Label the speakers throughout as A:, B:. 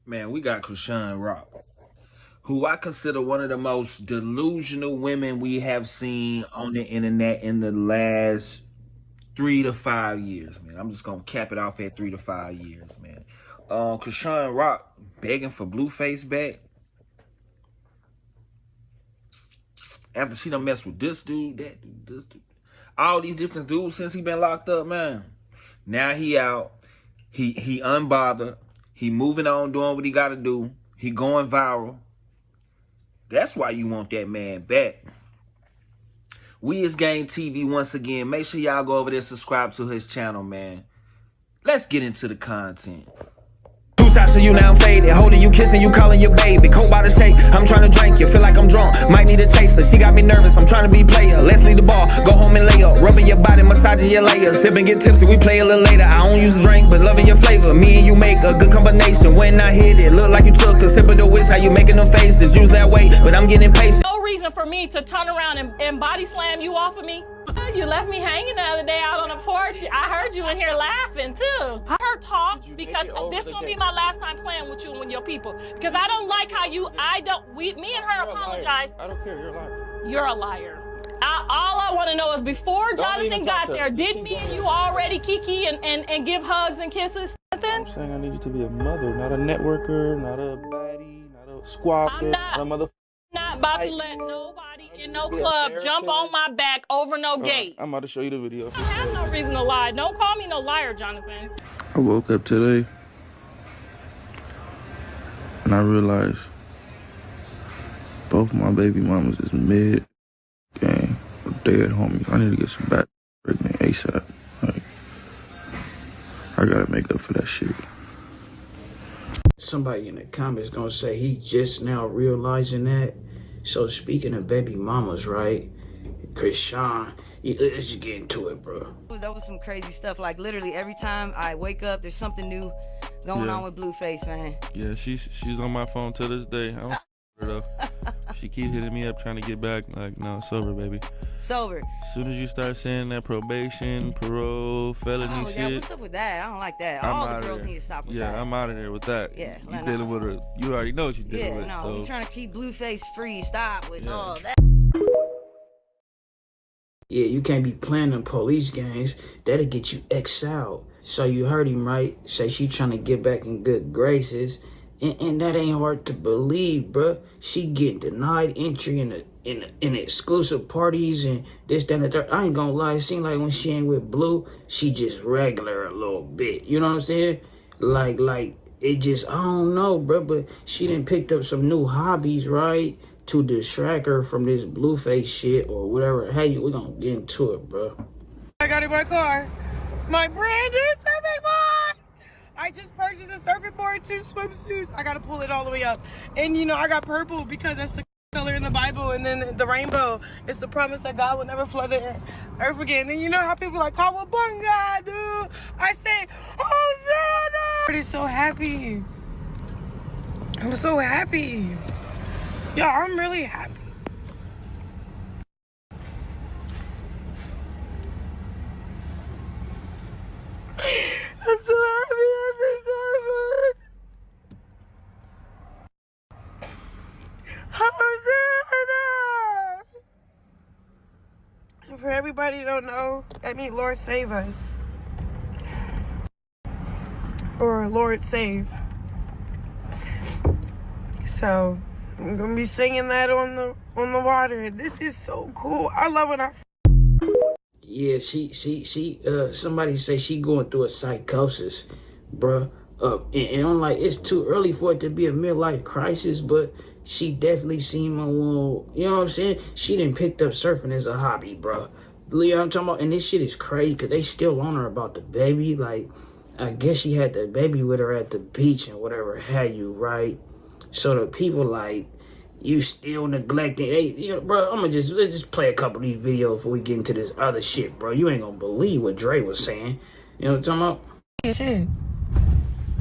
A: Man, we got Chrisean Rock, who I consider one of the most delusional women we have seen on the internet in the last 3 to 5 years, man. I'm just gonna cap it off at 3 to 5 years, man. Chrisean Rock begging for BlueFace back after she done messed with this dude, that dude, this dude, all these different dudes since he been locked up, man. Now he out, he unbothered, he moving on, doing what he gotta do, he going viral. That's why you want that man back. We is Game TV once again. Make sure y'all go over there and subscribe to his channel, man. Let's get into the content.
B: Two shots of you now I'm faded. Holding you, kissing you, calling your baby. Cold by the shake, I'm trying to drink you. Feel like I'm drunk, might need a chaser. She got me nervous, I'm trying to be player. Let's leave the ball, go home and lay up. Rubbing your body, massaging your layers. Sip and get tipsy, we play a little later. I don't use a drink, but loving your flavor. Me and you make a good combination. When I hit it, look like you took a sip of the whiz. How you making them faces? Use that weight, but I'm getting patient.
C: No reason for me to turn around and body slam you off of me. You left me hanging the other day out on the porch. I heard you in here laughing too. I heard talk because this gonna be my last time playing with you and with your people. Because I don't like how you, me and her apologize.
D: I don't care, you're a liar.
C: You're a liar. All I want to know is before Jonathan got there, did me and you already kiki and give hugs and kisses?
D: I'm saying I need you to be a mother, not a networker, not a baddie, not a squatter, not a mother.
C: Not about to let nobody in no club jump on my back over no gate.
D: I'm about to show you the video.
C: I have no reason to lie. Don't call me no liar, Jonathan.
D: I woke up today and I realized both my baby mamas is mid game or dead homies. I need to get some back pregnant ASAP. Like, I gotta make up for that shit.
E: Somebody in the comments gonna say he just now realizing that. So speaking of baby mamas, right? Chrisean, let's just get into it, bro.
F: That was some crazy stuff. Like literally every time I wake up, there's something new going on with BlueFace, man.
D: Yeah, she's on my phone to this day. I don't her though. She keep hitting me up trying to get back. Like, no, sober, baby.
F: Sober.
D: As soon as you start saying that probation, parole, felony shit.
F: What's up with that? I don't like that. All the girls need to stop with that.
D: Yeah, I'm out of there with that.
F: Yeah,
D: you dealing with her. You already know what you're dealing with.
F: Yeah, no,
D: so.
F: you're trying to keep BlueFace free. Stop with all that.
E: Yeah, you can't be playing them police games. That'll get you X'd out. So you heard him, right? Say she trying to get back in good graces. And that ain't hard to believe, bruh. She getting denied entry in exclusive parties and this, that, and the third. I ain't gonna lie, it seems like when she ain't with Blue, she just regular a little bit. You know what I'm saying? Like it just, I don't know, bruh. But she done picked up some new hobbies, right? To distract her from this BlueFace shit or whatever. Hey, we gonna get into it, bruh.
G: I got in my car. My brand new surfing board! I just purchased a surfing board, 2 swimsuits. I gotta pull it all the way up. And you know, I got purple because that's the color in the Bible. And then the rainbow, it's the promise that God will never flood the earth again. And you know how people like, Kawabunga, dude. I say, Hosanna! I'm so happy. I'm so happy. Yeah, I'm really happy. I'm so happy. Hosanna! And for everybody who don't know, that means Lord save us. Or Lord save. So I'm gonna be singing that on the water. This is so cool. I love when I.
E: Yeah, she somebody say she going through a psychosis, bruh. And I'm like, it's too early for it to be a midlife crisis, but she definitely seemed a little, you know what I'm saying? She done picked up surfing as a hobby, bruh. You know what I'm talking about? And this shit is crazy, because they still on her about the baby. Like, I guess she had the baby with her at the beach and whatever had you, right? So the people like, you still neglecting. Hey, you know, bro, let's just play a couple of these videos before we get into this other shit, bro. You ain't gonna believe what Dre was saying. You know what I'm talking about?
G: Shit.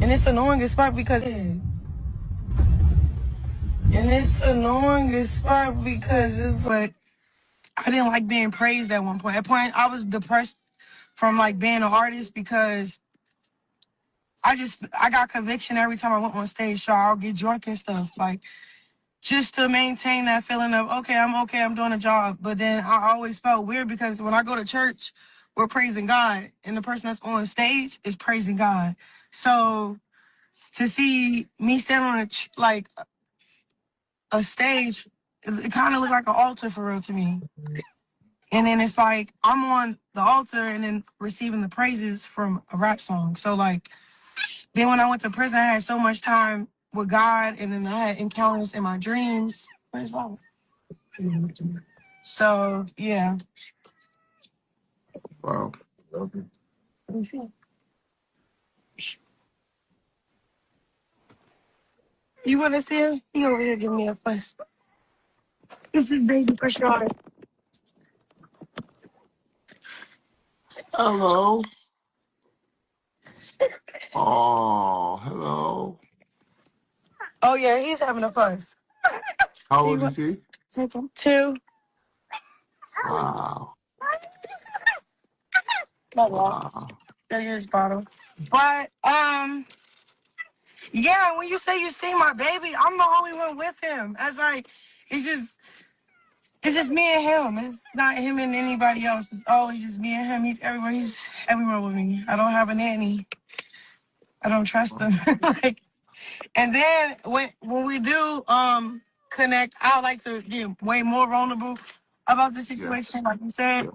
G: And it's annoying as fuck because it's like, I didn't like being praised at one point. At one point, I was depressed from like being an artist because I got conviction every time I went on stage, so I'll get drunk and stuff, like, just to maintain that feeling of, okay, I'm doing a job. But then I always felt weird because when I go to church, we're praising God, and the person that's on stage is praising God. So to see me stand on a stage, it kind of looked like an altar for real to me. And then it's like I'm on the altar and then receiving the praises from a rap song. So like, then when I went to prison, I had so much time with God, and then I had encounters in my dreams. Where's Bob? So yeah.
D: Wow.
G: Let me see. You want to see him? He over here giving me a fuss. This is baby Chrisean.
D: Hello. Oh, hello.
G: Oh yeah, he's having a fuss.
D: How old is he?
G: 2.
D: Wow.
G: Wow. There's bottle. But yeah, when you say you see my baby, I'm the only one with him. As like, it's just me and him. It's not him and anybody else. It's always just me and him. He's everywhere. He's everywhere with me. I don't have a nanny. I don't trust him. Like, and then when we do connect, I like to be way more vulnerable about the situation, like you said.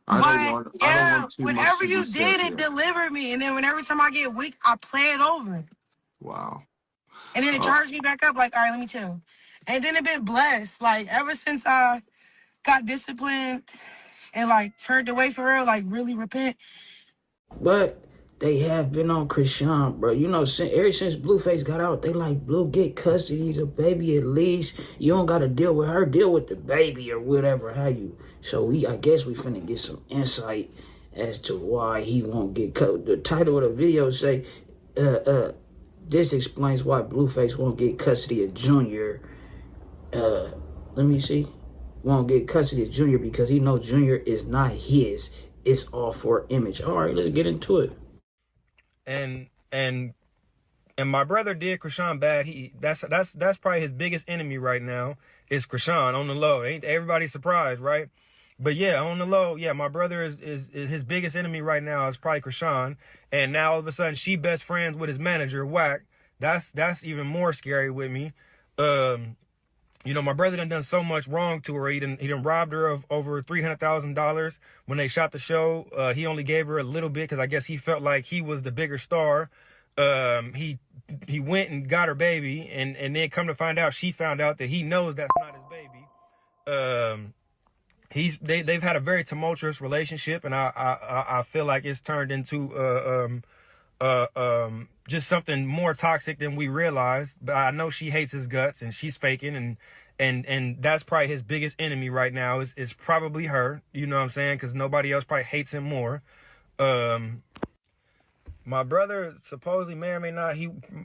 D: I don't want too much
G: whenever
D: to
G: you
D: be
G: did,
D: said
G: it
D: here.
G: delivered me. And then every time I get weak, I play it over.
D: Wow.
G: And then it charged me back up, like, all right, let me chill. And then it been blessed. Like, ever since I got disciplined and, like, turned away for real, like, really repent.
E: But they have been on Chrisean, bro. You know, ever since BlueFace got out, they like, Blue, get custody of the baby at least. You don't got to deal with her, deal with the baby or whatever, how you. So I guess we finna get some insight as to why he won't get cut. The title of the video say, this explains why BlueFace won't get custody of Junior. Let me see. Won't get custody of Junior because he knows Junior is not his. It's all for image. All right, let's get into it.
H: And my brother did Chrisean bad. That's probably his biggest enemy right now is Chrisean on the low. Ain't everybody surprised, right? But yeah, on the low, yeah, my brother is his biggest enemy right now is probably Chrisean. And now all of a sudden she best friends with his manager, Whack. That's even more scary with me. You know, my brother done so much wrong to her. He done robbed her of over $300,000 when they shot the show. He only gave her a little bit because I guess he felt like he was the bigger star. He went and got her baby, and then come to find out, she found out that he knows that's not his baby. They've had a very tumultuous relationship, and I feel like it's turned into just something more toxic than we realized. But I know she hates his guts and she's faking, and that's probably his biggest enemy right now is probably her. You know what I'm saying? Because nobody else probably hates him more. My brother supposedly may or may not.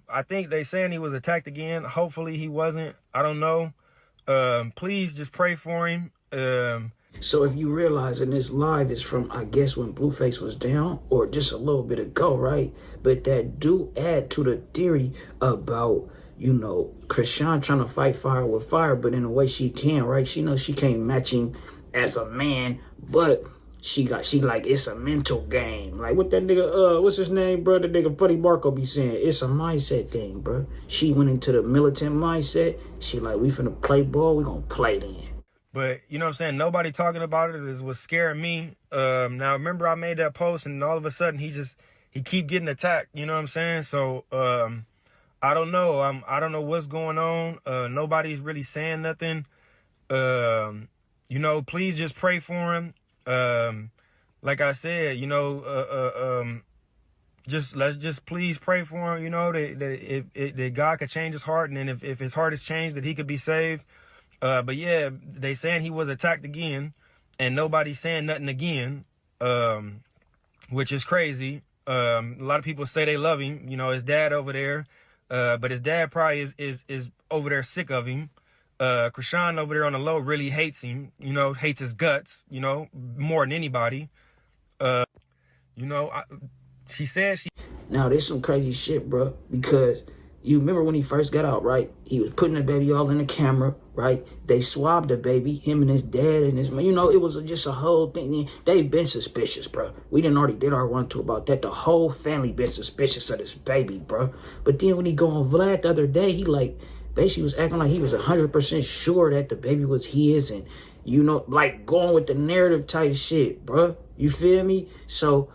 H: I think they saying he was attacked again. Hopefully he wasn't. I don't know. Please just pray for him.
E: So if you realize in this live is from, I guess, when BlueFace was down or just a little bit ago, right? But that do add to the theory about, you know, Chrisean trying to fight fire with fire, but in a way she can, right? She knows she can't match him as a man, but she like, it's a mental game. Like what that nigga, what's his name, bro? The nigga Funny Marco be saying, it's a mindset thing, bro. She went into the militant mindset. She like, we finna play ball, we gonna play then.
H: But, you know what I'm saying, nobody talking about it is what's scaring me. Now, remember I made that post, and all of a sudden he keep getting attacked, you know what I'm saying? So, I don't know. I don't know what's going on. Nobody's really saying nothing. You know, please just pray for him. Like I said, you know, let's just please pray for him, you know, that God could change his heart, and then if his heart is changed, that he could be saved. But yeah, they saying he was attacked again, and nobody's saying nothing again, which is crazy. A lot of people say they love him, you know, his dad over there, but his dad probably is over there sick of him. Chrisean over there on the low really hates him, you know, hates his guts, you know, more than anybody. You know, she said she...
E: Now, there's some crazy shit, bro, because you remember when he first got out, right? He was putting the baby all in the camera, right? They swabbed the baby, him and his dad and his, you know, it was just a whole thing. They've been suspicious, bro. We done already did our run-through about that. The whole family been suspicious of this baby, bro. But then when he go on Vlad the other day, he like, basically was acting like he was 100% sure that the baby was his and, you know, like going with the narrative type shit, bro. You feel me? So,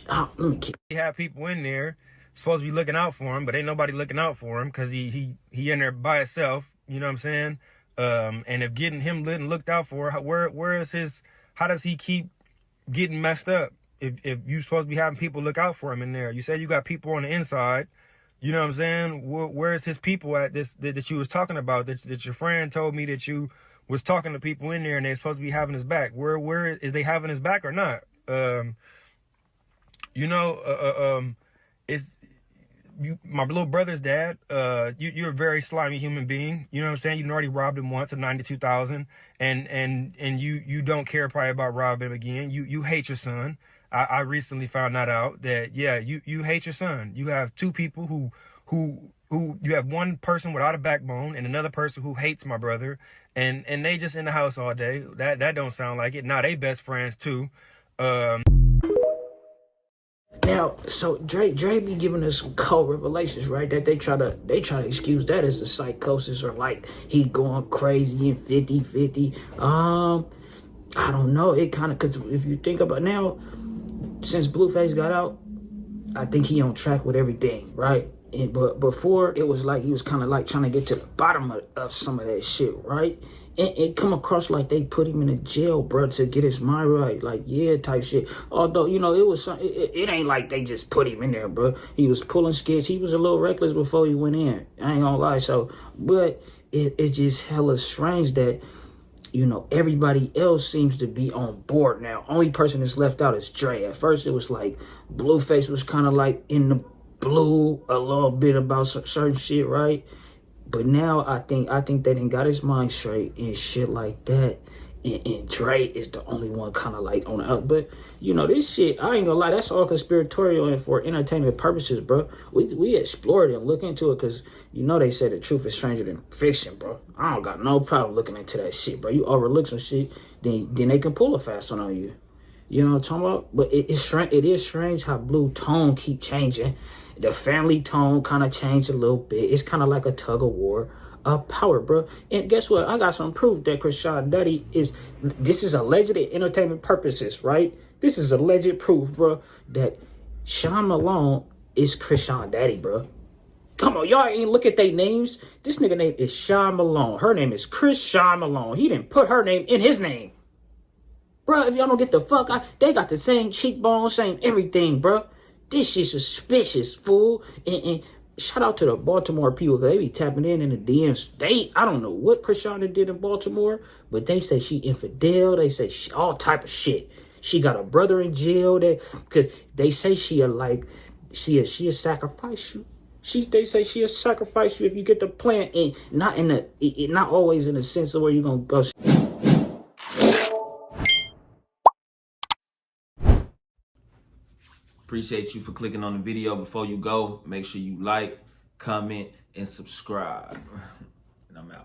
E: let me keep.
H: He had people in there supposed to be looking out for him, but ain't nobody looking out for him because he in there by himself. You know what I'm saying? And if getting him looked out for, where is his? How does he keep getting messed up? If you supposed to be having people look out for him in there, you said you got people on the inside. You know what I'm saying? Where's his people at this that you was talking about? That your friend told me that you was talking to people in there and they're supposed to be having his back. Where is they having his back or not? You know, it's. My little brother's dad, you're a very slimy human being. You know what I'm saying? You already robbed him once of $92,000, and you don't care probably about robbing him again. You hate your son. I recently found that out that yeah, you hate your son. You have two people who you have one person without a backbone and another person who hates my brother, and they just in the house all day. That don't sound like it. Now they best friends too.
E: Now, so Dre be giving us some cold revelations, right? That they try to excuse that as a psychosis or like he going crazy and 50-50. I don't know. It kind of, because if you think about now, since BlueFace got out, I think he on track with everything, right? But before, it was like he was kind of like trying to get to the bottom of some of that shit, right? It come across like they put him in a jail, bro, to get his mind right. Like, yeah, type shit. Although, you know, it was it ain't like they just put him in there, bro. He was pulling skits. He was a little reckless before he went in. I ain't gonna lie. So, but it's just hella strange that, you know, everybody else seems to be on board now. Only person that's left out is Dre. At first, it was like BlueFace was kind of like in the blue a little bit about certain shit, right? But now I think they done got his mind straight and shit like that. And Dre is the only one kind of like on the out. But, you know, this shit, I ain't gonna lie, that's all conspiratorial and for entertainment purposes, bro. We explored it and look into it because, you know, they say the truth is stranger than fiction, bro. I don't got no problem looking into that shit, bro. You overlook some shit, then they can pull a fast one on you. You know what I'm talking about? But it is strange how Blue tone keep changing. The family tone kind of changed a little bit. It's kind of like a tug of war of power, bro. And guess what? I got some proof that Chrisean daddy this is alleged entertainment purposes, right? This is alleged proof, bro, that Sean Malone is Chrisean daddy, bro. Come on, y'all ain't look at their names. This nigga name is Sean Malone. Her name is Chrisean Malone. He didn't put her name in his name. Bro, if y'all don't get the fuck out, they got the same cheekbones, same everything, bro. This shit's suspicious, fool. And shout out to the Baltimore people, because they be tapping in the DMs. I don't know what Chrisean did in Baltimore, but they say she infidel. They say all type of shit. She got a brother in jail. Because they say she'll sacrifice you. They say she'll sacrifice you if you get the plan. And not always in the sense of where you're going to go.
A: Appreciate you for clicking on the video. Before you go, make sure you like, comment, and subscribe. And I'm out.